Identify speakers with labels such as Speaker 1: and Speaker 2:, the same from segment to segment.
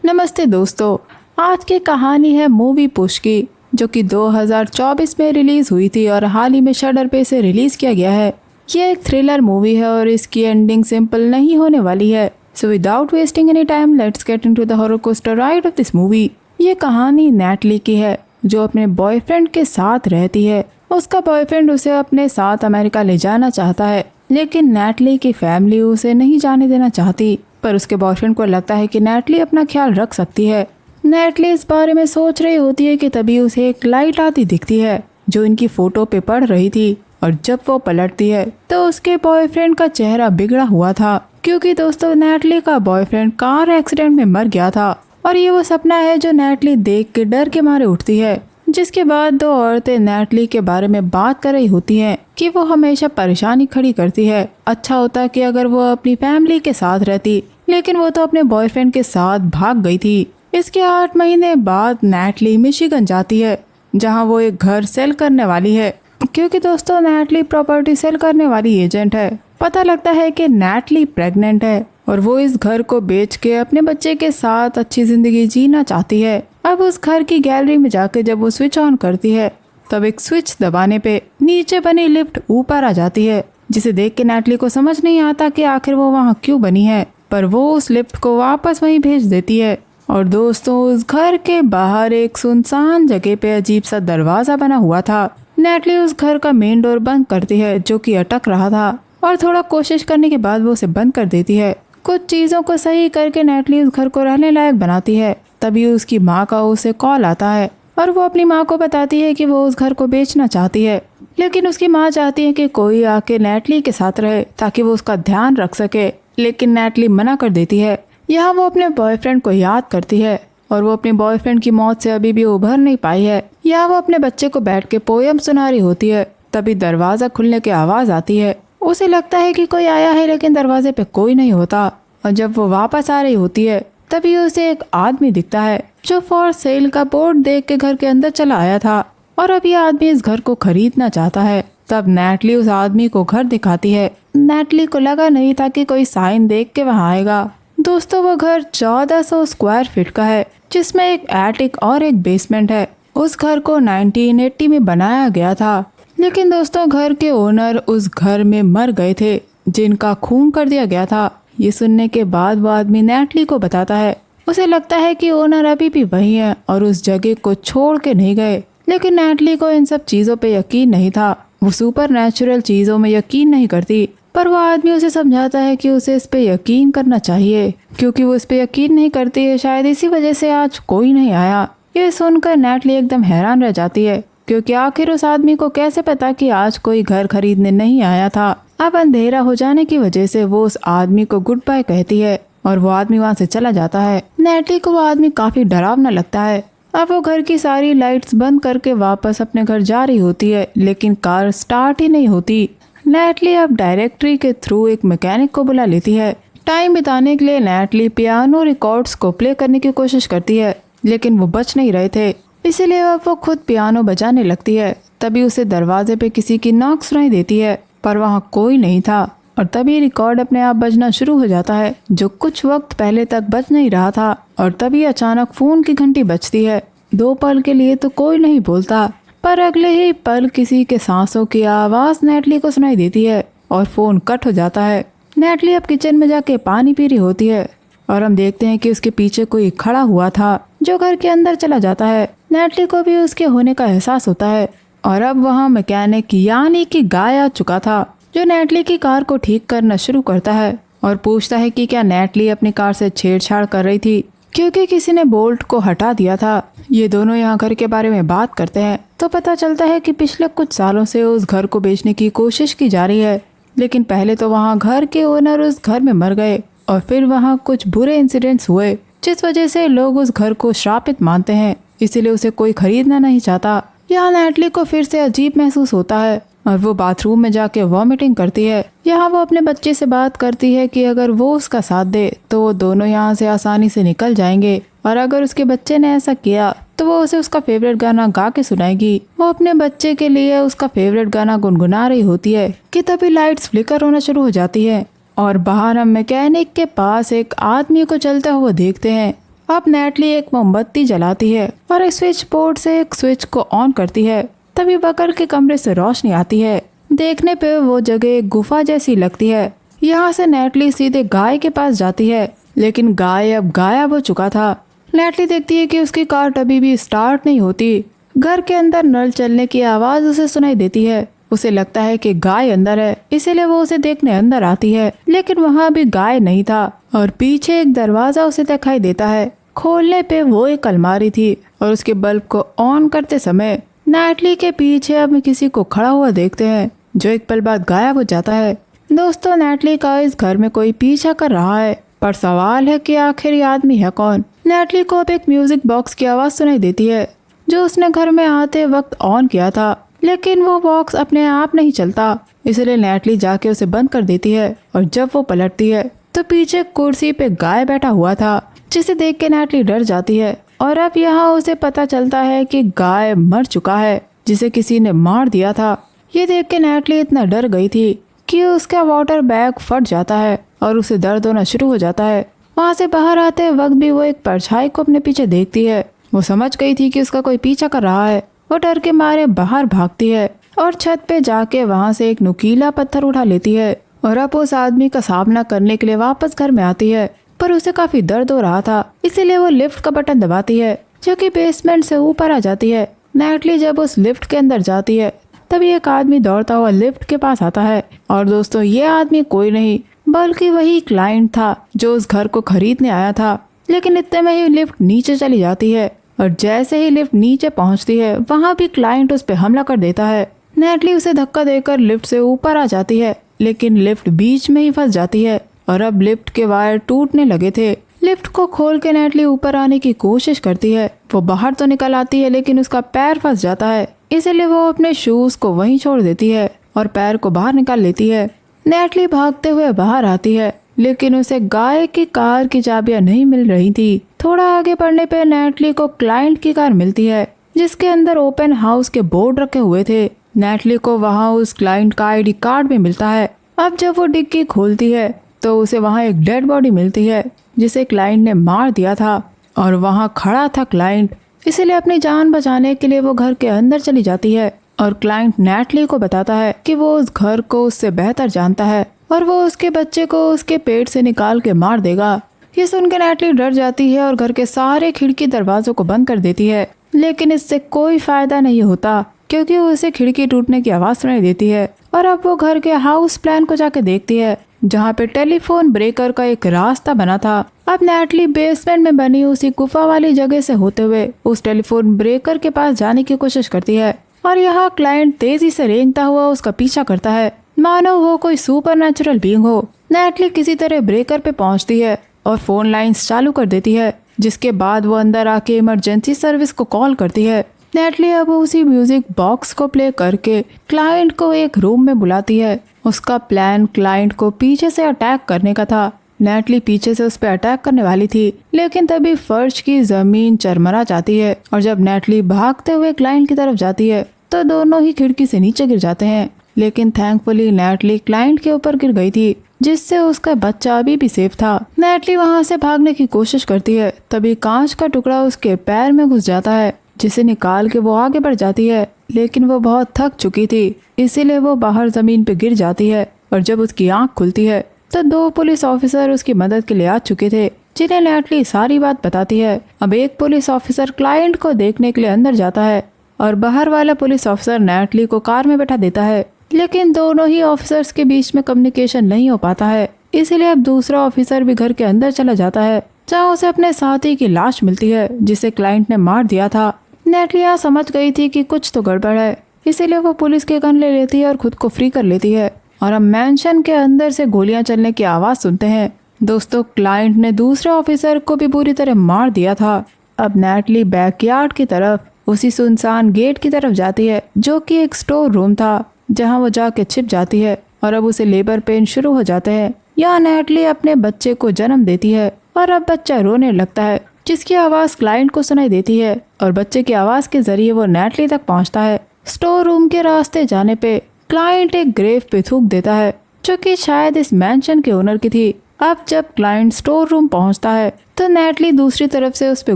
Speaker 1: नमस्ते दोस्तों। आज की कहानी है मूवी पुश की, जो कि 2024 में रिलीज हुई थी और हाल ही में शटर पे इसे रिलीज किया गया है। ये एक थ्रिलर मूवी है और इसकी एंडिंग सिंपल नहीं होने वाली है। So without wasting any time let's get into the horror coaster ride of this movie. ये कहानी नैटली की है, जो अपने बॉयफ्रेंड के साथ रहती है। उसका बॉयफ्रेंड उसे अपने साथ अमेरिका ले जाना चाहता है, लेकिन नैटली की फैमिली उसे नहीं जाने देना चाहती। पर उसके बॉयफ्रेंड को लगता है कि नैटली अपना ख्याल रख सकती है। नैटली इस बारे में सोच रही होती है कि तभी उसे एक लाइट आती दिखती है, जो इनकी फोटो पे पड़ रही थी। और जब वो पलटती है तो उसके बॉयफ्रेंड का चेहरा बिगड़ा हुआ था, क्योंकि दोस्तों नैटली का बॉयफ्रेंड कार एक्सीडेंट में मर गया था। और ये वो सपना है जो नैटली देख के डर के मारे उठती है। जिसके बाद दो औरतें नैटली के बारे में बात कर रही होती हैं कि वो हमेशा परेशानी खड़ी करती है। अच्छा होता कि अगर वो अपनी फैमिली के साथ रहती, लेकिन वो तो अपने बॉयफ्रेंड के साथ भाग गई थी। इसके 8 महीने बाद नैटली मिशिगन जाती है, जहां वो एक घर सेल करने वाली है, क्योंकि दोस्तों नैटली प्रॉपर्टी सेल करने वाली एजेंट है। पता लगता है कि नैटली प्रेग्नेंट है और वो इस घर को बेच के अपने बच्चे के साथ अच्छी जिंदगी जीना चाहती है। अब उस घर की गैलरी में जाकर जब वो स्विच ऑन करती है, तब एक स्विच दबाने पे नीचे बनी लिफ्ट ऊपर आ जाती है, जिसे देख के नैटली को समझ नहीं आता कि आखिर वो वहाँ क्यों बनी है। पर वो उस लिफ्ट को वापस वहीं भेज देती है। और दोस्तों उस घर के बाहर एक सुनसान जगह पे अजीब सा दरवाजा बना हुआ था। नैटली उस घर का मेन डोर बंद करती है, जो कि अटक रहा था, और थोड़ा कोशिश करने के बाद वो उसे बंद कर देती है। कुछ चीजों को सही करके नैटली उस घर को रहने लायक बनाती है। तभी उसकी माँ का उसे कॉल आता है और वो अपनी माँ को बताती है कि वो उस घर को बेचना चाहती है, लेकिन उसकी माँ चाहती है कि कोई आके नैटली के साथ रहे ताकि वो उसका ध्यान रख सके। लेकिन नैटली मना कर देती है। यहाँ वो अपने बॉयफ्रेंड को याद करती है और वो अपने बॉयफ्रेंड की मौत से अभी भी उभर नहीं पाई है। यहाँ वो अपने बच्चे को बैठ के पोयम सुना रही होती है। तभी दरवाजा खुलने की आवाज आती है। उसे लगता है कि कोई आया है, लेकिन दरवाजे पे कोई नहीं होता। और जब वो वापस आ रही होती है, तभी उसे एक आदमी दिखता है, जो फॉर सेल का बोर्ड देख के घर के अंदर चला आया था। और अब ये आदमी इस घर को खरीदना चाहता है। तब नैटली उस आदमी को घर दिखाती है। नैटली को लगा नहीं था कि कोई साइन देख के वहाँ आएगा। दोस्तों वो घर 1400 स्क्वायर फीट का है, जिसमें एक एटिक और एक बेसमेंट है। उस घर को 1980 में बनाया गया था, लेकिन दोस्तों घर के ओनर उस घर में मर गए थे, जिनका खून कर दिया गया था। ये सुनने के बाद वो आदमी नैटली को बताता है। उसे लगता है कि ओनर अभी भी वही है और उस जगह को छोड़ के नहीं गए। लेकिन नैटली को इन सब चीजों पे यकीन नहीं था। वो सुपर नेचुरल चीजों में यकीन नहीं करती। पर वो आदमी उसे समझाता है कि उसे इस पे यकीन करना चाहिए, क्योंकि वो इस पे यकीन नहीं करती है। शायद इसी वजह से आज कोई नहीं आया। ये सुनकर नैटली एकदम हैरान रह जाती है, क्योंकि आखिर उस आदमी को कैसे पता कि आज कोई घर खरीदने नहीं आया था। अब अंधेरा हो जाने की वजह से वो उस आदमी को गुड बाय कहती है और वो आदमी वहाँ से चला जाता है। नैटली को वो आदमी काफी डरावना लगता है। अब वो घर की सारी लाइट्स बंद करके वापस अपने घर जा रही होती है, लेकिन कार स्टार्ट ही नहीं होती। नैटली अब डायरेक्टरी के थ्रू एक मैकेनिक को बुला लेती है। टाइम बिताने के लिए नैटली पियानो रिकॉर्ड्स को प्ले करने की कोशिश करती है, लेकिन वो बच नहीं रहे थे, इसीलिए अब वो खुद पियानो बजाने लगती है। तभी उसे दरवाजे पे किसी की नॉक सुनाई देती है, पर वहाँ कोई नहीं था। और तभी रिकॉर्ड अपने आप बजना शुरू हो जाता है, जो कुछ वक्त पहले तक बज नहीं रहा था। और तभी अचानक फोन की घंटी बजती है। 2 पल के लिए तो कोई नहीं बोलता, पर अगले ही पल किसी के सांसों की आवाज नैटली को सुनाई देती है और फोन कट हो जाता है। नैटली अब किचन में जाके पानी पी रही होती है और हम देखते हैं कि उसके पीछे कोई खड़ा हुआ था, जो घर के अंदर चला जाता है। नैटली को भी उसके होने का एहसास होता है और अब वहाँ मैकेनिक यानी कि गाय आ चुका था, जो नैटली की कार को ठीक करना शुरू करता है और पूछता है कि क्या नैटली अपनी कार से छेड़छाड़ कर रही थी, क्योंकि किसी ने बोल्ट को हटा दिया था। ये दोनों यहाँ घर के बारे में बात करते हैं तो पता चलता है कि पिछले कुछ सालों से उस घर को बेचने की कोशिश की जा रही है, लेकिन पहले तो वहाँ घर के ओनर उस घर में मर गए और फिर वहाँ कुछ बुरे इंसिडेंट्स हुए, जिस वजह से लोग उस घर को श्रापित मानते हैं, इसीलिए उसे कोई खरीदना नहीं चाहता। यहाँ नैटली को फिर से अजीब महसूस होता है और वो बाथरूम में जाके वॉमिटिंग करती है। यहाँ वो अपने बच्चे से बात करती है कि अगर वो उसका साथ दे तो वो दोनों यहाँ से आसानी से निकल जाएंगे, और अगर उसके बच्चे ने ऐसा किया तो वो उसे उसका फेवरेट गाना गा के सुनाएगी। वो अपने बच्चे के लिए उसका फेवरेट गाना गुनगुना रही होती है कि तभी लाइट्स फ्लिकर होना शुरू हो जाती है और बाहर हम मैकेनिक के पास एक आदमी को चलता हुआ देखते हैं अब नेटली एक मोमबत्ती जलाती है और एक स्विच बोर्ड से एक स्विच को ऑन करती है। तभी बगल के कमरे से रोशनी आती है। देखने पे वो जगह एक गुफा जैसी लगती है। यहाँ से नेटली सीधे गाय के पास जाती है, लेकिन गाय अब गायब हो चुका था। नेटली देखती है कि उसकी कार अभी भी स्टार्ट नहीं होती। घर के अंदर नल चलने की आवाज उसे सुनाई देती है। उसे लगता है कि गाय अंदर है, इसीलिए वो उसे देखने अंदर आती है, लेकिन वहाँ भी गाय नहीं था और पीछे एक दरवाजा उसे दिखाई देता है। खोलने पे वो एक अलमारी थी और उसके बल्ब को ऑन करते समय नेटली के पीछे अब किसी को खड़ा हुआ देखते हैं, जो एक पल बाद गायब हो जाता है। दोस्तों, नेटली का इस घर में कोई पीछा कर रहा है, पर सवाल है कि आखिर ये आदमी है कौन। नेटली को अब एक म्यूजिक बॉक्स की आवाज सुनाई देती है, जो उसने घर में आते वक्त ऑन किया था, लेकिन वो बॉक्स अपने आप नहीं चलता। इसलिए नेटली जाके उसे बंद कर देती है और जब वो पलटती है तो पीछे कुर्सी पे गाय बैठा हुआ था, जिसे देख के नेटली डर जाती है। और अब यहाँ उसे पता चलता है कि गाय मर चुका है, जिसे किसी ने मार दिया था। ये देख के नेटली इतना डर गई थी कि उसका वाटर बैग फट जाता है और उसे दर्द होना शुरू हो जाता है। वहाँ से बाहर आते वक्त भी वो एक परछाई को अपने पीछे देखती है। वो समझ गई थी कि उसका कोई पीछा कर रहा है। वो डर के मारे बाहर भागती है और छत पे जाके वहाँ से एक नुकीला पत्थर उठा लेती है और अब उस आदमी का सामना करने के लिए वापस घर में आती है। पर उसे काफी दर्द हो रहा था, इसीलिए वो लिफ्ट का बटन दबाती है, जो कि बेसमेंट से ऊपर आ जाती है। नेटली जब उस लिफ्ट के अंदर जाती है तभी एक आदमी दौड़ता हुआ लिफ्ट के पास आता है। और दोस्तों, ये आदमी कोई नहीं बल्कि वही क्लाइंट था जो उस घर को खरीदने आया था। लेकिन इतने में ही लिफ्ट नीचे चली जाती है और जैसे ही लिफ्ट नीचे पहुंचती है वहाँ भी क्लाइंट उस पर हमला कर देता है। नेटली उसे धक्का देकर लिफ्ट से ऊपर आ जाती है, लेकिन लिफ्ट बीच में ही फंस जाती है और अब लिफ्ट के वायर टूटने लगे थे। लिफ्ट को खोल के नेटली ऊपर आने की कोशिश करती है। वो बाहर तो निकल आती है, लेकिन उसका पैर फंस जाता है, इसलिए वो अपने शूज को वहीं छोड़ देती है और पैर को बाहर निकाल लेती है। नेटली भागते हुए बाहर आती है, लेकिन उसे गाय की कार की चाबियां नहीं मिल रही थी। थोड़ा आगे बढ़ने पे नेटली को क्लाइंट की कार मिलती है, जिसके अंदर ओपन हाउस के बोर्ड रखे हुए थे। नेटली को वहाँ उस क्लाइंट का आईडी कार्ड भी मिलता है। अब जब वो डिग्गी खोलती है तो उसे वहाँ एक डेड बॉडी मिलती है, जिसे क्लाइंट ने मार दिया था और वहाँ खड़ा था क्लाइंट। इसीलिए अपनी जान बचाने के लिए वो घर के अंदर चली जाती है और क्लाइंट नेटली को बताता है कि वो उस घर को उससे बेहतर जानता है और वो उसके बच्चे को उसके पेट से निकाल के मार देगा। ये सुनकर नेटली डर जाती है और घर के सारे खिड़की दरवाजों को बंद कर देती है, लेकिन इससे कोई फायदा नहीं होता क्योंकि उसे खिड़की टूटने की आवाज सुनाई देती है। और अब वो घर के हाउस प्लान को जाके देखती है, जहाँ पे टेलीफोन ब्रेकर का एक रास्ता बना था। अब नेटली बेसमेंट में बनी उसी गुफा वाली जगह से होते हुए उस टेलीफोन ब्रेकर के पास जाने की कोशिश करती है और यहाँ क्लाइंट तेजी से रेंगता हुआ उसका पीछा करता है, मानो वो कोई सुपरनैचुरल बीइंग हो। नेटली किसी तरह ब्रेकर पे पहुंचती है और फोन लाइंस चालू कर देती है, जिसके बाद वो अंदर आके इमरजेंसी सर्विस को कॉल करती है। नेटली अब उसी म्यूजिक बॉक्स को प्ले करके क्लाइंट को एक रूम में बुलाती है। उसका प्लान क्लाइंट को पीछे से अटैक करने का था। नेटली पीछे से उस पर अटैक करने वाली थी, लेकिन तभी फर्श की जमीन चरमरा जाती है और जब नेटली भागते हुए क्लाइंट की तरफ जाती है तो दोनों ही खिड़की से नीचे गिर जाते हैं। लेकिन थैंकफुली नेटली क्लाइंट के ऊपर गिर गई थी, जिससे उसका बच्चा अभी भी सेफ था। नेटली वहाँ से भागने की कोशिश करती है, तभी कांच का टुकड़ा उसके पैर में घुस जाता है, जिसे निकाल के वो आगे बढ़ जाती है। लेकिन वो बहुत थक चुकी थी, इसीलिए वो बाहर जमीन पे गिर जाती है और जब उसकी आंख खुलती है तो 2 पुलिस ऑफिसर उसकी मदद के लिए आ चुके थे, जिन्हें नेटली सारी बात बताती है। अब एक पुलिस ऑफिसर क्लाइंट को देखने के लिए अंदर जाता है और बाहर वाला पुलिस ऑफिसर नेटली को कार में बैठा देता है, लेकिन दोनों ही ऑफिसर्स के बीच में कम्युनिकेशन नहीं हो पाता है। इसीलिए अब दूसरा ऑफिसर भी घर के अंदर चला जाता है, जहाँ उसे अपने साथी की लाश मिलती है, जिसे क्लाइंट ने मार दिया था। नेटली यहाँ समझ गई थी कि कुछ तो गड़बड़ है, इसीलिए वो पुलिस के गन ले लेती है और खुद को फ्री कर लेती है। और अब मैंशन के अंदर से गोलियां चलने की आवाज सुनते हैं। दोस्तों, क्लाइंट ने दूसरे ऑफिसर को भी बुरी तरह मार दिया था। अब नेटली बैकयार्ड की तरफ उसी सुनसान गेट की तरफ जाती है, जो कि एक स्टोर रूम था, जहां वो जाके छिप जाती है और अब उसे लेबर पेन शुरू हो जाते हैं। यहाँ नेटली अपने बच्चे को जन्म देती है और अब बच्चा रोने लगता है, जिसकी आवाज क्लाइंट को सुनाई देती है और बच्चे की आवाज के जरिए वो नेटली तक पहुंचता है। स्टोर रूम के रास्ते जाने पे क्लाइंट एक ग्रेव पे थूक देता है, जो कि शायद इस मैंशन के ओनर की थी। अब जब क्लाइंट स्टोर रूम पहुंचता है तो नेटली दूसरी तरफ से उस पर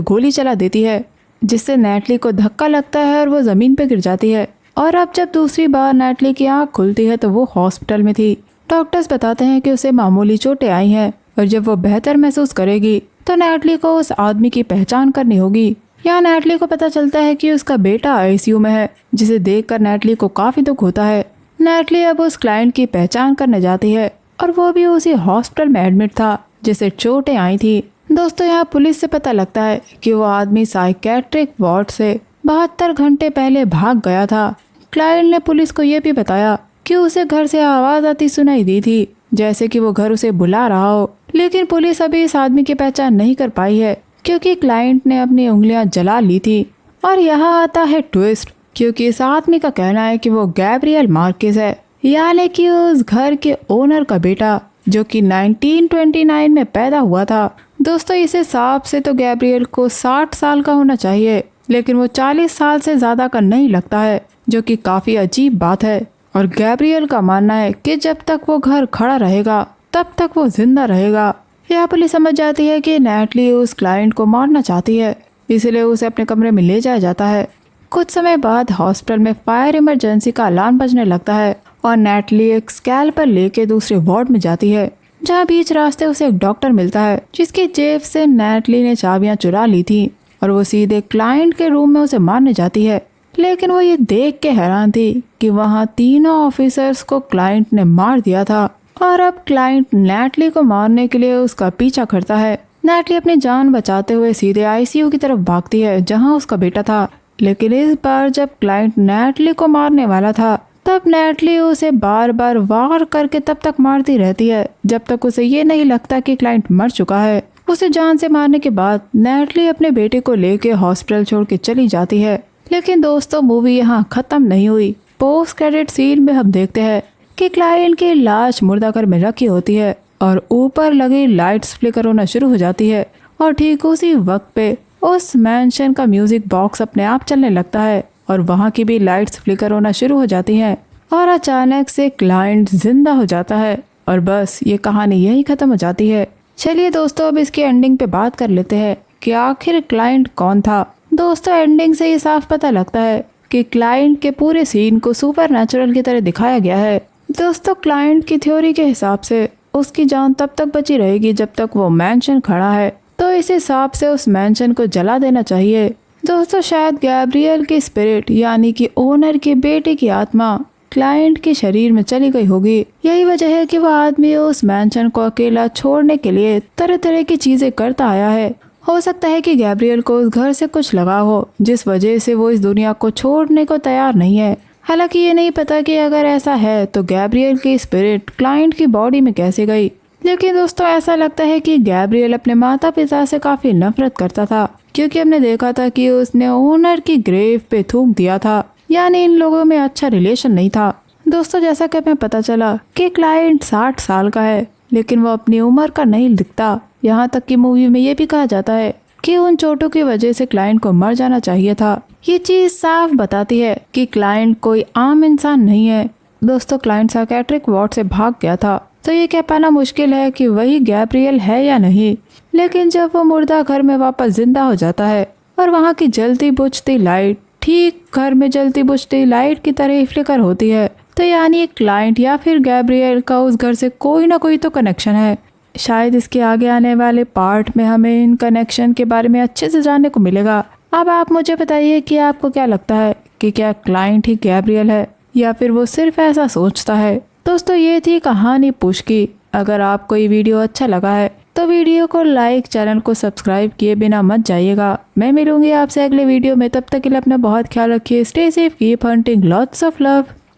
Speaker 1: गोली चला देती है, जिससे नेटली को धक्का लगता है और वो जमीन पे गिर जाती है। और अब जब दूसरी बार नेटली की आंख खुलती है तो वो हॉस्पिटल में थी। डॉक्टर्स बताते हैं कि उसे मामूली चोटें आई हैं और जब वो बेहतर महसूस करेगी तो नेटली को उस आदमी की पहचान करनी होगी। यहाँ नेटली को पता चलता है कि उसका बेटा आईसीयू में है, जिसे देखकर नेटली को काफी दुख होता है। नेटली अब उस क्लाइंट की पहचान करने जाती है और वो भी उसी हॉस्पिटल में एडमिट था जिसे चोटें आई थी। दोस्तों यहाँ पुलिस से पता लगता है कि वो आदमी साइकेट्रिक वार्ड से 72 घंटे पहले भाग गया था। क्लाइंट ने पुलिस को ये भी बताया कि उसे घर से आवाज आती सुनाई दी थी, जैसे कि वो घर उसे बुला रहा हो। लेकिन पुलिस अभी इस आदमी की पहचान नहीं कर पाई है क्योंकि क्लाइंट ने अपनी उंगलियां जला ली थी। और यहाँ आता है ट्विस्ट, क्योंकि इस आदमी का कहना है कि वो गैब्रियल मार्केज है, यानी कि उस घर के ओनर का बेटा, जो कि 1929 में पैदा हुआ था। दोस्तों इस हिसाब से तो गैब्रियल को 60 साल का होना चाहिए, लेकिन वो 40 साल से ज्यादा का नहीं लगता है, जो कि काफी अजीब बात है। और गैब्रियल का मानना है कि जब तक वो घर खड़ा रहेगा तब तक वो जिंदा रहेगा। यह पुलिस समझ जाती है कि नेटली उस क्लाइंट को मारना चाहती है, इसलिए उसे अपने कमरे में ले जाया जाता है। कुछ समय बाद हॉस्पिटल में फायर इमरजेंसी का अलार्म बजने लगता है और नेटली एक स्कैल्पेल लेके दूसरे वार्ड में जाती है, जहाँ बीच रास्ते उसे एक डॉक्टर मिलता है जिसकी जेब से नेटली ने चाबियां चुरा ली थी और वो सीधे क्लाइंट के रूम में उसे मारने जाती है। लेकिन वो ये देख के हैरान थी कि वहाँ तीनों ऑफिसर्स को क्लाइंट ने मार दिया था और अब क्लाइंट नेटली को मारने के लिए उसका पीछा करता है। नेटली अपनी जान बचाते हुए सीधे आईसीयू की तरफ भागती है जहाँ उसका बेटा था। लेकिन इस बार जब क्लाइंट नेटली को मारने वाला था तब नेटली उसे बार बार वार करके तब तक मारती रहती है जब तक उसे ये नहीं लगता कि क्लाइंट मर चुका है। उसे जान से मारने के बाद नेटली अपने बेटे को लेके हॉस्पिटल छोड़ के चली जाती है। लेकिन दोस्तों मूवी यहाँ खत्म नहीं हुई। पोस्ट क्रेडिट सीन में हम देखते हैं कि क्लाइंट की लाश मुर्दाघर में रखी होती है और ऊपर लगी लाइट्स फ्लिकर होना शुरू हो जाती है और ठीक उसी वक्त पे उस मैंशन का म्यूजिक बॉक्स अपने आप चलने लगता है और वहाँ की भी लाइट्स फ्लिकर होना शुरू हो जाती हैं और अचानक से क्लाइंट जिंदा हो जाता है और बस ये कहानी यही खत्म हो जाती है। चलिए दोस्तों अब इसकी एंडिंग पे बात कर लेते हैं कि आखिर क्लाइंट कौन था। दोस्तों एंडिंग से ये साफ पता लगता है कि क्लाइंट के पूरे सीन को सुपरनैचुरल की तरह दिखाया गया है। दोस्तों क्लाइंट की थ्योरी के हिसाब से उसकी जान तब तक बची रहेगी जब तक वो मैंशन खड़ा है, तो इस हिसाब से उस मैंशन को जला देना चाहिए। दोस्तों शायद गैब्रियल की स्पिरिट यानी कि ओनर के बेटे की आत्मा क्लाइंट के शरीर में चली गई होगी। यही वजह है कि वह आदमी उस मैंशन को अकेला छोड़ने के लिए तरह तरह की चीजें करता आया है। हो सकता है कि गैब्रियल को उस घर से कुछ लगा हो जिस वजह से वो इस दुनिया को छोड़ने को तैयार नहीं है। हालांकि ये नहीं पता कि अगर ऐसा है तो गैब्रियल की स्पिरिट क्लाइंट की बॉडी में कैसे गई। लेकिन दोस्तों ऐसा लगता है कि गैब्रियल अपने माता पिता से काफी नफरत करता था, क्योंकि हमने देखा था कि उसने ओनर की ग्रेव पे थूक दिया था, यानी इन लोगों में अच्छा रिलेशन नहीं था। दोस्तों जैसा कि हमें पता चला कि क्लाइंट 60 साल का है, लेकिन वो अपनी उम्र का नहीं दिखता। यहाँ तक कि मूवी में ये भी कहा जाता है कि उन चोटों की वजह से क्लाइंट को मर जाना चाहिए था। ये चीज साफ बताती है कि क्लाइंट कोई आम इंसान नहीं है। दोस्तों क्लाइंट साइकेट्रिक वार्ड से भाग गया था, तो ये कह पाना मुश्किल है कि वही गैब्रियल है या नहीं। लेकिन जब वो मुर्दा घर में वापस जिंदा हो जाता है और वहाँ की जलती बुझती लाइट ठीक घर में जलती बुझती लाइट की तरह फ्लिकर होती है, तो यानी क्लाइंट या फिर गैब्रियल का उस घर से कोई ना कोई तो कनेक्शन है। शायद इसके आगे आने वाले पार्ट में हमें इन कनेक्शन के बारे में अच्छे से जानने को मिलेगा। अब आप मुझे बताइए कि आपको क्या लगता है कि क्या क्लाइंट ही गैब्रियल है या फिर वो सिर्फ ऐसा सोचता है। दोस्तों ये थी कहानी पुश की। अगर आपको ये वीडियो अच्छा लगा है तो वीडियो को लाइक, चैनल को सब्सक्राइब किए बिना मत जाइएगा। मैं मिलूंगी आपसे अगले वीडियो में, तब तक के लिए अपना बहुत ख्याल रखिए। Stay safe, keep hunting, lots of love.